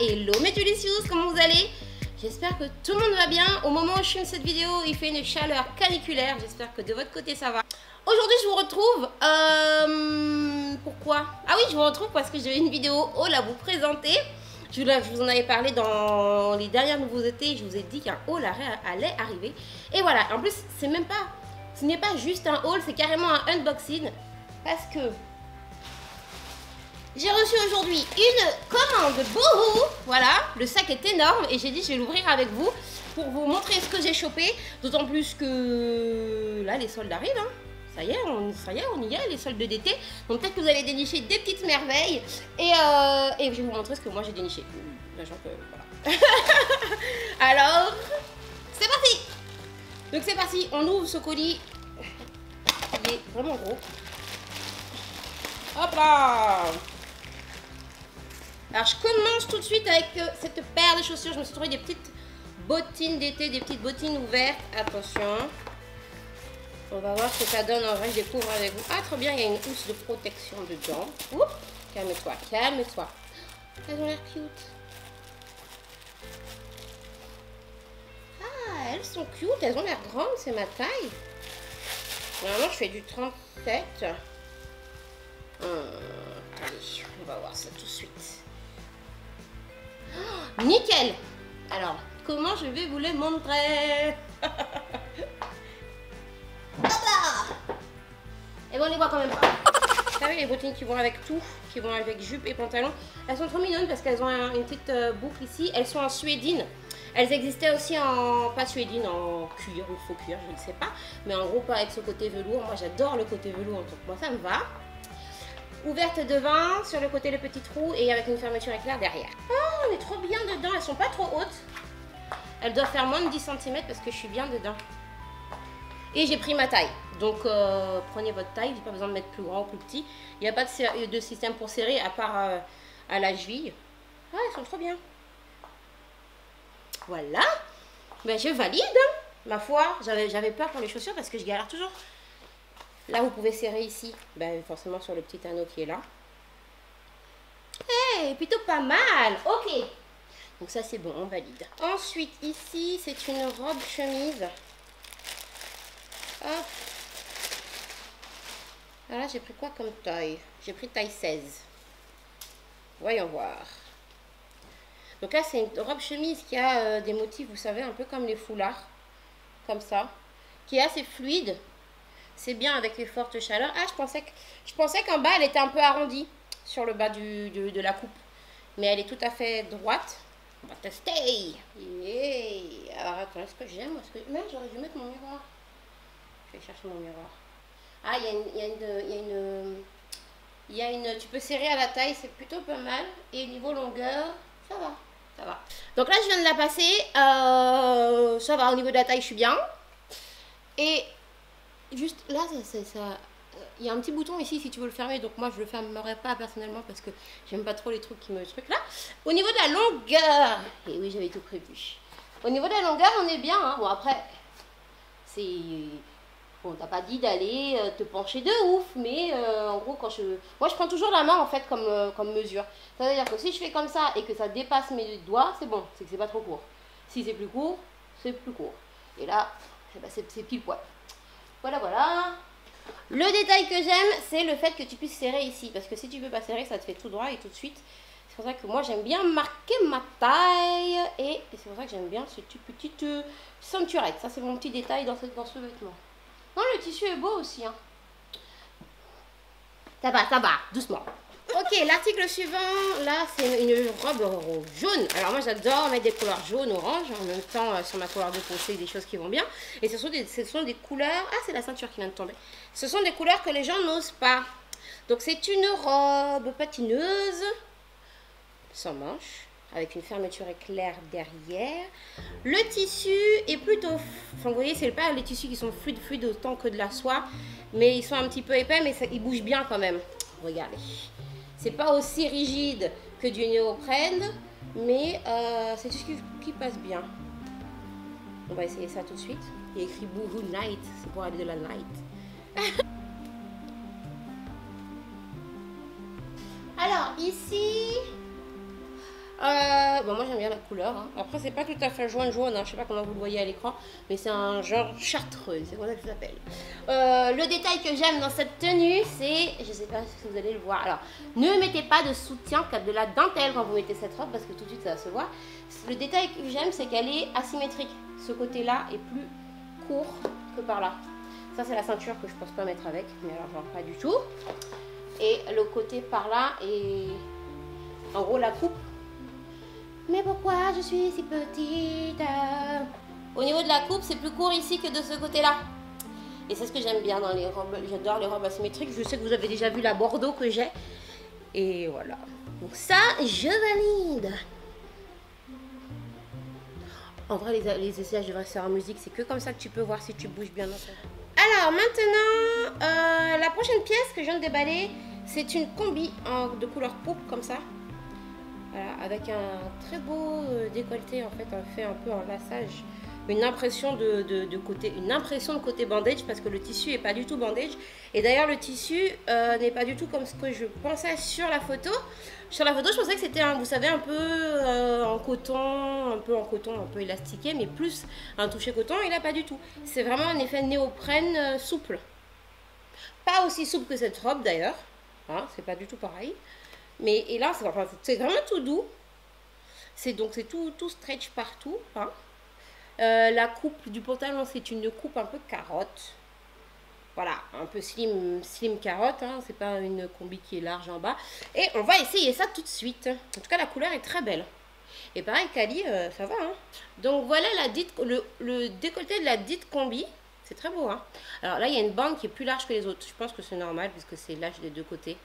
Hello mes Tulicious, comment vous allez? J'espère que tout le monde va bien. Au moment où je filme cette vidéo, il fait une chaleur caniculaire. J'espère que de votre côté ça va. Aujourd'hui je vous retrouve. Pourquoi? Ah oui, je vous retrouve parce que j'ai une vidéo haul à vous présenter. Je vous en avais parlé dans les dernières nouveautés. Je vous ai dit qu'un haul allait arriver. Et voilà, en plus c'est même pas... Ce n'est pas juste un haul, c'est carrément un unboxing. Parce que... j'ai reçu aujourd'hui une commande Boohoo. Voilà, le sac est énorme et j'ai dit je vais l'ouvrir avec vous pour vous montrer ce que j'ai chopé. D'autant plus que là les soldes arrivent. Hein. Ça y est, on y est, les soldes d'été. Donc peut-être que vous allez dénicher des petites merveilles. Et je vais vous montrer ce que moi j'ai déniché. Voilà. Alors, c'est parti. Donc c'est parti, on ouvre ce colis. Il est vraiment gros. Hop là. Alors je commence tout de suite avec cette paire de chaussures. Je me suis trouvé des petites bottines d'été, des petites bottines ouvertes. Attention. On va voir ce que ça donne en vrai, je découvre avec vous. Ah trop bien, il y a une housse de protection dedans. Ouh, calme-toi, calme-toi. Elles ont l'air cute. Ah, elles sont cute, elles ont l'air grandes, c'est ma taille. Normalement je fais du 37. Allez, on va voir ça tout de suite. Oh, nickel. Alors, comment je vais vous les montrer? Et bon, on les voit quand même pas. Vous savez, les bottines qui vont avec tout, qui vont avec jupe et pantalon, elles sont trop mignonnes parce qu'elles ont une petite boucle ici. Elles sont en suédine. Elles existaient aussi en, pas suédine, en cuir ou faux cuir, je ne sais pas. Mais en gros, pas avec ce côté velours. Moi, j'adore le côté velours, donc moi, ça me va. Ouverte devant, sur le côté le petit trou et avec une fermeture éclair derrière. Oh, on est trop bien dedans, elles sont pas trop hautes. Elles doivent faire moins de 10 cm parce que je suis bien dedans. Et j'ai pris ma taille. Donc prenez votre taille, il n'y a pas besoin de mettre plus grand ou plus petit. Il n'y a pas de système pour serrer à part à la cheville. Ah, elles sont trop bien. Voilà. Ben, je valide. Hein. Ma foi, j'avais peur pour les chaussures parce que je galère toujours. Là, vous pouvez serrer ici, ben, forcément sur le petit anneau qui est là. Hey, plutôt pas mal. Ok. Donc ça, c'est bon, on valide. Ensuite, ici, c'est une robe chemise. Hop. Alors là, j'ai pris quoi comme taille? J'ai pris taille 16. Voyons voir. Donc là, c'est une robe chemise qui a des motifs, vous savez, un peu comme les foulards. Comme ça. Qui est assez fluide. C'est bien avec les fortes chaleurs. Ah, je pensais qu'en bas, elle était un peu arrondie sur le bas de la coupe. Mais elle est tout à fait droite. On va tester. Yeah. Alors, attends, est-ce que j'aime? Mais j'aurais dû mettre mon miroir. Je vais chercher mon miroir. Ah, il y a une... Tu peux serrer à la taille, c'est plutôt pas mal. Et niveau longueur, ça va. Ça va. Donc là, je viens de la passer. Ça va, au niveau de la taille, je suis bien. Et... juste là, il y a un petit bouton ici si tu veux le fermer. Donc moi, je le fermerai pas personnellement parce que j'aime pas trop les trucs qui me truquent là. Au niveau de la longueur, et oui, j'avais tout prévu. Au niveau de la longueur, on est bien. Hein. Bon, après, c'est... Bon, t'as pas dit d'aller te pencher de ouf. Mais en gros, moi, je prends toujours la main en fait comme mesure. Ça veut dire que si je fais comme ça et que ça dépasse mes doigts, c'est bon. C'est que c'est pas trop court. Si c'est plus court, c'est plus court. Et là, eh ben, c'est pile poil. Voilà, voilà. Le détail que j'aime, c'est le fait que tu puisses serrer ici. Parce que si tu ne peux pas serrer, ça te fait tout droit et tout de suite. C'est pour ça que moi, j'aime bien marquer ma taille. Et c'est pour ça que j'aime bien cette petite ceinturette. Ça, c'est mon petit détail dans ce vêtement. Non, le tissu est beau aussi. Hein. Ça va, doucement. Ok, l'article suivant, là, c'est une robe jaune. Alors moi, j'adore mettre des couleurs jaunes, orange. En même temps, sur ma couleur de peau, c'est des choses qui vont bien. Et ce sont des couleurs... Ah, c'est la ceinture qui vient de tomber. Ce sont des couleurs que les gens n'osent pas. Donc, c'est une robe patineuse, sans manches, avec une fermeture éclair derrière. Le tissu est plutôt... Enfin, vous voyez, c'est pas les tissus qui sont fluides autant que de la soie. Mais ils sont un petit peu épais, mais ils bougent bien quand même. Regardez. C'est pas aussi rigide que du néoprène, mais c'est tout ce qui passe bien. On va essayer ça tout de suite. Il y a écrit Boohoo Night, c'est pour aller de la night. Alors ici, Bon, moi j'aime bien la couleur. Hein. Après, c'est pas tout à fait jaune, hein. Je sais pas comment vous le voyez à l'écran, mais c'est un genre chartreuse, c'est comme ça que ça s'appelle. Le détail que j'aime dans cette tenue, c'est, je sais pas si vous allez le voir. Alors, ne mettez pas de soutien qu'à de la dentelle quand vous mettez cette robe parce que tout de suite ça va se voir. Le détail que j'aime, c'est qu'elle est asymétrique. Ce côté-là est plus court que par là. Ça, c'est la ceinture que je pense pas mettre avec, mais alors genre pas du tout. Et le côté par là est, en gros, la coupe. Mais pourquoi je suis si petite? Au niveau de la coupe, c'est plus court ici que de ce côté-là. Et c'est ce que j'aime bien dans les robes. J'adore les robes asymétriques. Je sais que vous avez déjà vu la Bordeaux que j'ai. Et voilà. Donc ça, je valide. En vrai, les essayages devraient se faire en musique. C'est que comme ça que tu peux voir si tu bouges bien. Alors maintenant, la prochaine pièce que je viens de déballer, c'est une combi de couleur pourpre comme ça. Voilà, avec un très beau décolleté en fait, fait un peu en lassage, une impression de côté bandage parce que le tissu est pas du tout bandage. Et d'ailleurs le tissu n'est pas du tout comme ce que je pensais sur la photo. Sur la photo, je pensais que c'était vous savez, un peu en coton, un peu élastiqué, mais plus un toucher coton. Il n'a pas du tout. C'est vraiment un effet néoprène souple. Pas aussi souple que cette robe d'ailleurs. Hein, c'est pas du tout pareil. Mais et là, c'est vraiment tout doux. C'est tout stretch partout. Hein. La coupe du pantalon, c'est une coupe un peu carotte. Voilà, un peu slim carotte. Hein. C'est pas une combi qui est large en bas. Et on va essayer ça tout de suite. En tout cas, la couleur est très belle. Et pareil, Cali, ça va. Hein. Donc voilà le décolleté de la dite combi. C'est très beau. Hein. Alors là, il y a une bande qui est plus large que les autres. Je pense que c'est normal puisque c'est large des deux côtés.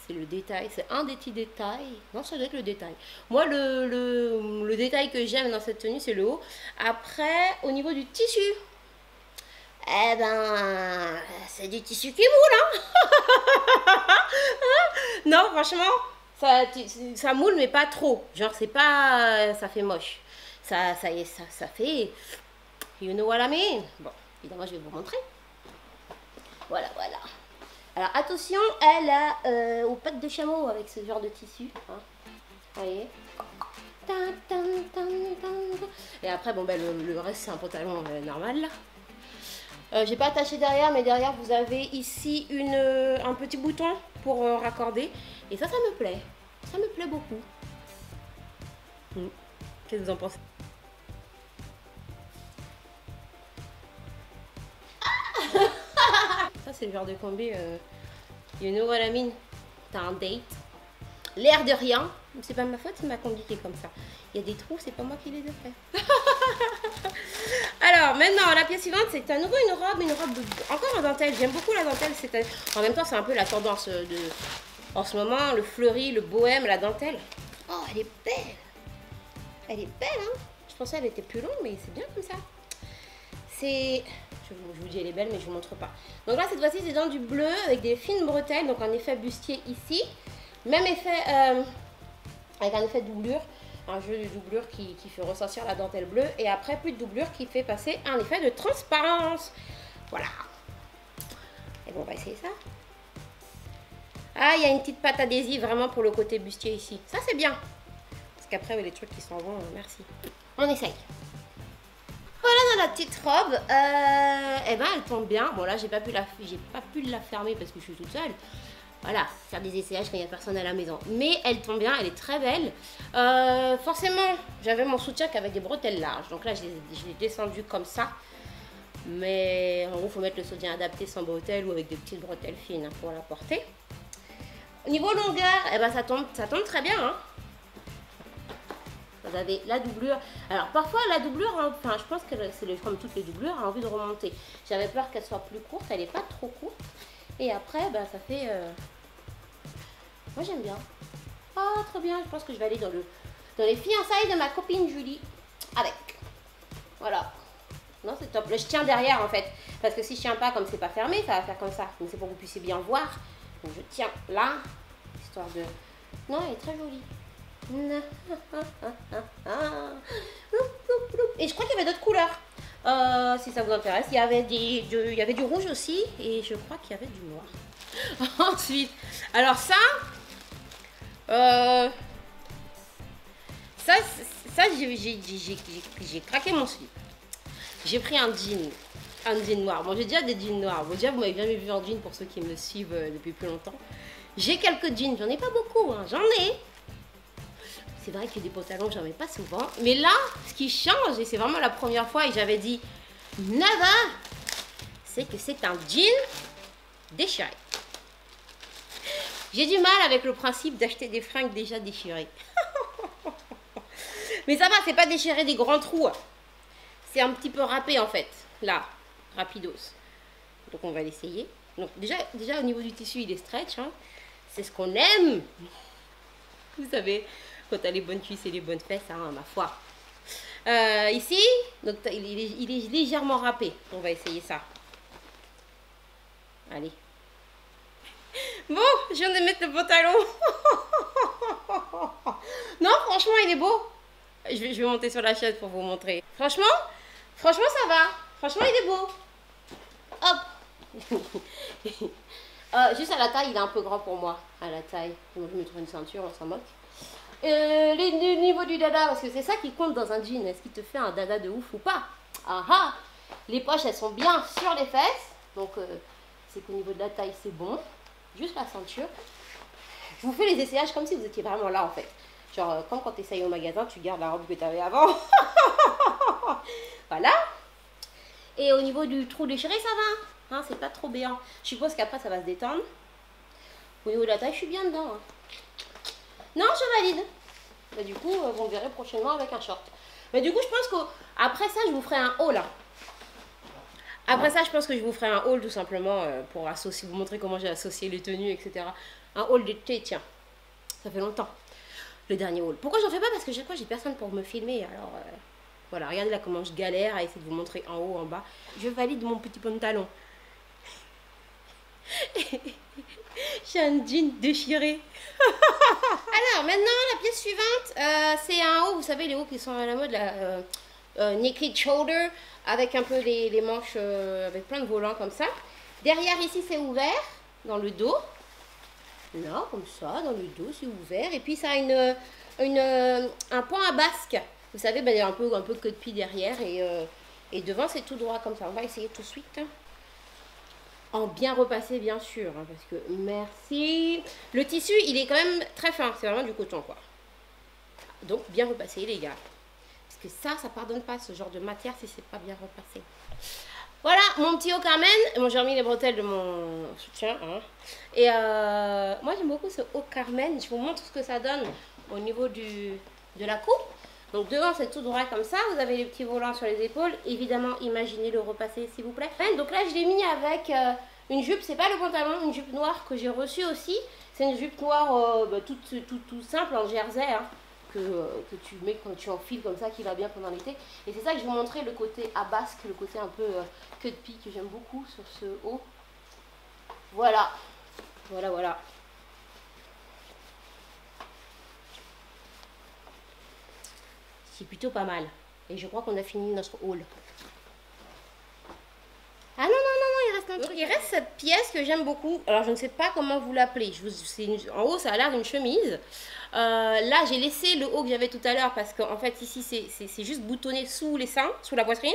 C'est le détail, c'est un des petits détails. Non, ça doit être le détail. Moi, le détail que j'aime dans cette tenue, c'est le haut. Après, au niveau du tissu, eh ben, c'est du tissu qui moule, hein. Non, franchement, ça moule, mais pas trop. Genre, c'est pas, ça fait moche. Ça fait, you know what I mean. Bon, évidemment, je vais vous montrer. Voilà. Alors attention, elle a aux pattes de chameau avec ce genre de tissu. Hein. Vous voyez. Et après, bon, ben, le reste, c'est un pantalon normal. J'ai pas attaché derrière, mais derrière, vous avez ici un petit bouton pour raccorder. Et ça me plaît. Ça me plaît beaucoup. Qu'est-ce que vous en pensez? Ça, c'est le genre de combi, you know what I mean. T'as un date. L'air de rien. C'est pas ma faute, c'est ma combi qui est comme ça. Il y a des trous, c'est pas moi qui les ai fait. Alors, maintenant, la pièce suivante, c'est à nouveau une robe encore en dentelle. J'aime beaucoup la dentelle. En même temps, c'est un peu la tendance en ce moment, le fleuri, le bohème, la dentelle. Oh, elle est belle. Elle est belle, hein. Je pensais qu'elle était plus longue, mais c'est bien comme ça. Je vous dis elle est belle, mais je vous montre pas. Donc là, cette fois-ci, c'est dans du bleu avec des fines bretelles, donc un effet bustier ici. Même effet avec un effet de doublure, un jeu de doublure qui fait ressortir la dentelle bleue. Et après, plus de doublure qui fait passer un effet de transparence. Voilà. Et bon, on va essayer ça. Ah, il y a une petite pâte adhésive vraiment pour le côté bustier ici. Ça, c'est bien. Parce qu'après, les trucs qui s'en vont, merci. On essaye. Voilà dans la petite robe, eh ben elle tombe bien. Bon là j'ai pas pu la fermer parce que je suis toute seule. Voilà, faire des essayages quand il n'y a personne à la maison. Mais elle tombe bien, elle est très belle. Forcément, j'avais mon soutien qu'avec des bretelles larges. Donc là je l'ai descendu comme ça. Mais en gros, il faut mettre le soutien adapté sans bretelles ou avec des petites bretelles fines pour la porter. Au niveau longueur, eh ben ça tombe très bien. Hein. Vous avez la doublure. Alors parfois la doublure, enfin je pense que c'est comme toutes les doublures, a envie de remonter. J'avais peur qu'elle soit plus courte, elle n'est pas trop courte. Et après, bah, ça fait... Moi j'aime bien. Oh trop bien, je pense que je vais aller dans les fiançailles de ma copine Julie. Avec. Voilà. Non c'est top. Là, je tiens derrière en fait. Parce que si je tiens pas, comme c'est pas fermé, ça va faire comme ça. Donc c'est pour que vous puissiez bien voir. Donc je tiens là. Histoire de... Non, elle est très jolie. Et je crois qu'il y avait d'autres couleurs. Si ça vous intéresse, il y avait du rouge aussi. Et je crois qu'il y avait du noir. Ensuite, alors ça, ça j'ai craqué mon slip. J'ai pris un jean noir. Bon, j'ai déjà des jeans noirs. Bon, déjà, vous m'avez jamais vu en jean pour ceux qui me suivent depuis plus longtemps. J'ai quelques jeans, j'en ai pas beaucoup, hein. J'en ai. C'est vrai que des pantalons, j'en mets pas souvent. Mais là, ce qui change, et c'est vraiment la première fois, et j'avais dit never, c'est que c'est un jean déchiré. J'ai du mal avec le principe d'acheter des fringues déjà déchirées. Mais ça va, c'est pas déchiré des grands trous. C'est un petit peu râpé en fait, là, rapidos. Donc on va l'essayer. Donc déjà au niveau du tissu, il est stretch. Hein. C'est ce qu'on aime. Vous savez, quand t'as les bonnes cuisses et les bonnes fesses, hein, ma foi. Ici, donc, il est légèrement râpé. On va essayer ça. Allez. Bon, je viens de mettre le pantalon. Non, franchement, il est beau. Je vais monter sur la chaise pour vous montrer. Franchement, ça va. Franchement, il est beau. Hop. Juste à la taille, il est un peu grand pour moi. À la taille. Donc, je me trouve une ceinture, on s'en moque. Le niveau du dada, parce que c'est ça qui compte dans un jean. Est-ce qu'il te fait un dada de ouf ou pas? Ah. Les poches, elles sont bien sur les fesses. Donc, c'est qu'au niveau de la taille, c'est bon. Juste la ceinture. Je vous fais les essayages comme si vous étiez vraiment là, en fait. Genre, comme quand tu essayes au magasin, tu gardes la robe que tu avais avant. Voilà. Et au niveau du trou déchiré, ça va. Hein, c'est pas trop béant. Je suppose qu'après, ça va se détendre. Au niveau de la taille, je suis bien dedans. Hein. Non, je valide. Bah, du coup, vous me verrez prochainement avec un short. Mais du coup, je pense qu'après ça, je vous ferai un haul. Hein. Après ça, je pense que je vous ferai un haul tout simplement pour associer, vous montrer comment j'ai associé les tenues, etc. Un haul d'été, tiens. Ça fait longtemps. Le dernier haul. Pourquoi j'en fais pas? Parce que chaque fois, j'ai personne pour me filmer. Alors, voilà, regardez là comment je galère à essayer de vous montrer en haut, en bas. Je valide mon petit pantalon. J'ai un jean déchiré. Alors, maintenant, la pièce suivante, c'est un haut. Vous savez, les hauts qui sont à la mode, la naked shoulder, avec un peu les manches, avec plein de volants comme ça. Derrière, ici, c'est ouvert, dans le dos. Là, comme ça, dans le dos, c'est ouvert. Et puis, ça a un point à basque. Vous savez, ben, il y a un peu de queue de pie derrière. Et devant, c'est tout droit comme ça. On va essayer tout de suite. En bien repassé, bien sûr. Hein, parce que, merci. Le tissu, il est quand même très fin. C'est vraiment du coton, quoi. Donc, bien repassé, les gars. Parce que ça pardonne pas ce genre de matière si c'est pas bien repassé. Voilà, mon petit haut Carmen. Bon, j'ai remis les bretelles de mon soutien. Hein. Et moi, j'aime beaucoup ce haut Carmen. Je vous montre ce que ça donne au niveau de la coupe. Donc, devant, c'est tout droit comme ça. Vous avez les petits volants sur les épaules. Évidemment, imaginez le repasser, s'il vous plaît. Donc là, je l'ai mis avec une jupe. C'est pas le pantalon, une jupe noire que j'ai reçue aussi. C'est une jupe noire tout simple en jersey. Hein. Que tu mets quand tu enfiles comme ça, qui va bien pendant l'été. Et c'est ça que je vais vous montrer, le côté à basque, le côté un peu queue de pie que j'aime beaucoup sur ce haut. Voilà. Voilà. C'est plutôt pas mal. Et je crois qu'on a fini notre haul. Ah non, il reste un truc. Il reste cette pièce que j'aime beaucoup. Alors, je ne sais pas comment vous l'appelez. En haut, ça a l'air d'une chemise. Là, j'ai laissé le haut que j'avais tout à l'heure parce qu'en fait, ici, c'est juste boutonné sous les seins, sous la poitrine.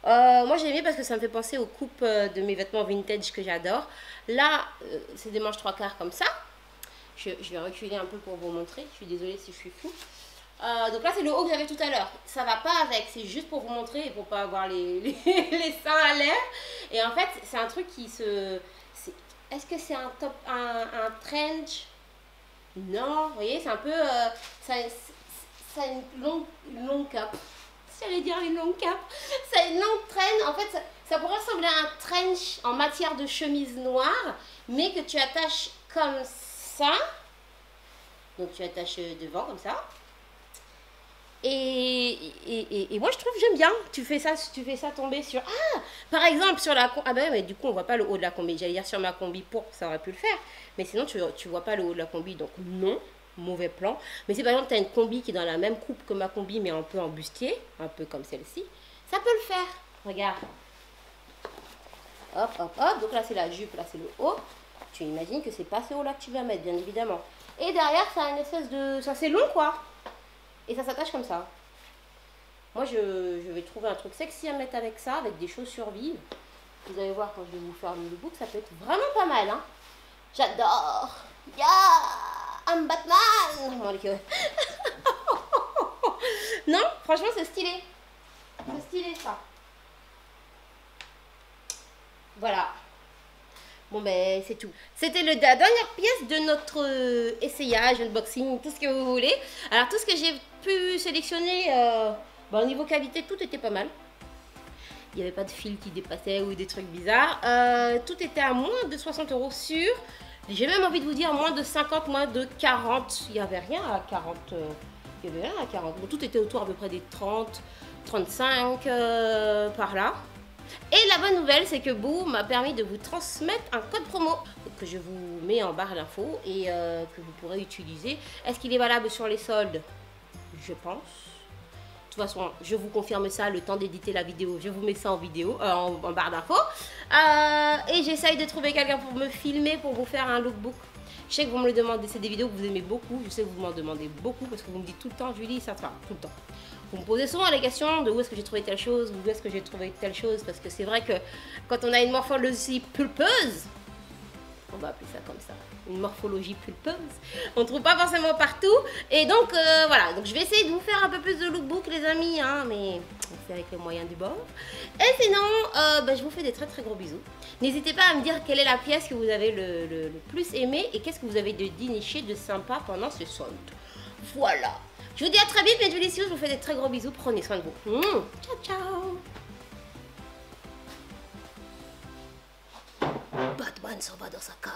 Moi, j'ai aimé parce que ça me fait penser aux coupes de mes vêtements vintage que j'adore. Là, c'est des manches 3/4 comme ça. Je vais reculer un peu pour vous montrer. Je suis désolée si je suis floue. Donc là, c'est le haut que j'avais tout à l'heure. Ça va pas avec, c'est juste pour vous montrer et pour pas avoir les seins à l'air. Et en fait, c'est un truc qui se... Est-ce que c'est un top, un trench? Non, vous voyez, c'est un peu... ça a une longue cape. J'allais dire une longue cape. Ça a une longue traîne. En fait, ça pourrait ressembler à un trench en matière de chemise noire, mais que tu attaches comme ça. Donc, tu attaches devant, comme ça. Et moi je trouve que j'aime bien. Tu fais ça tomber sur... Ah, par exemple sur la... Ah ben mais du coup on voit pas le haut de la combi. J'allais dire sur ma combi pour, ça aurait pu le faire. Mais sinon tu vois pas le haut de la combi. Donc non, mauvais plan. Mais si par exemple tu as une combi qui est dans la même coupe que ma combi mais un peu en bustier, un peu comme celle-ci, ça peut le faire. Regarde. Hop. Donc là c'est la jupe, là c'est le haut. Tu imagines que c'est pas ce haut là que tu vas mettre, bien évidemment. Et derrière ça a une espèce de... Ça c'est long quoi. Et ça s'attache comme ça. Moi, je vais trouver un truc sexy à mettre avec ça, avec des chaussures vives. Vous allez voir quand je vais vous faire le lookbook, ça peut être vraiment pas mal. Hein. J'adore. Yeah, I'm Batman. Non, franchement, c'est stylé. C'est stylé, ça. Voilà. Bon, ben, c'est tout. C'était la dernière pièce de notre essayage, unboxing, tout ce que vous voulez. Alors, tout ce que j'ai pu sélectionner, au niveau qualité, tout était pas mal. Il n'y avait pas de fil qui dépassait ou des trucs bizarres. Tout était à moins de 60 € sûr. J'ai même envie de vous dire moins de 50, moins de 40. Il n'y avait rien à 40. Il y avait rien à 40. Bon, tout était autour à peu près des 30, 35 par là. Et la bonne nouvelle, c'est que Boo m'a permis de vous transmettre un code promo que je vous mets en barre d'infos et que vous pourrez utiliser. Est-ce qu'il est valable sur les soldes? Je pense. De toute façon, je vous confirme ça le temps d'éditer la vidéo. Je vous mets ça en vidéo, en barre d'infos. Et j'essaye de trouver quelqu'un pour me filmer, pour vous faire un lookbook. Je sais que vous me le demandez, c'est des vidéos que vous aimez beaucoup. Je sais que vous m'en demandez beaucoup parce que vous me dites tout le temps, Julie, ça te va, tout le temps. Vous me posez souvent les questions de où est-ce que j'ai trouvé telle chose, où est-ce que j'ai trouvé telle chose. Parce que c'est vrai que quand on a une morphologie pulpeuse, on va appeler ça comme ça, une morphologie pulpeuse, on ne trouve pas forcément partout. Et donc voilà, donc je vais essayer de vous faire un peu plus de lookbook les amis, hein, mais on fait avec les moyens du bord. Et sinon, je vous fais des très très gros bisous. N'hésitez pas à me dire quelle est la pièce que vous avez le plus aimée et qu'est-ce que vous avez de déniché de sympa pendant ce solde. Voilà. Je vous dis à très vite mes délicieux, je vous fais des très gros bisous, prenez soin de vous. Ciao ciao. Batman s'en va dans sa cave.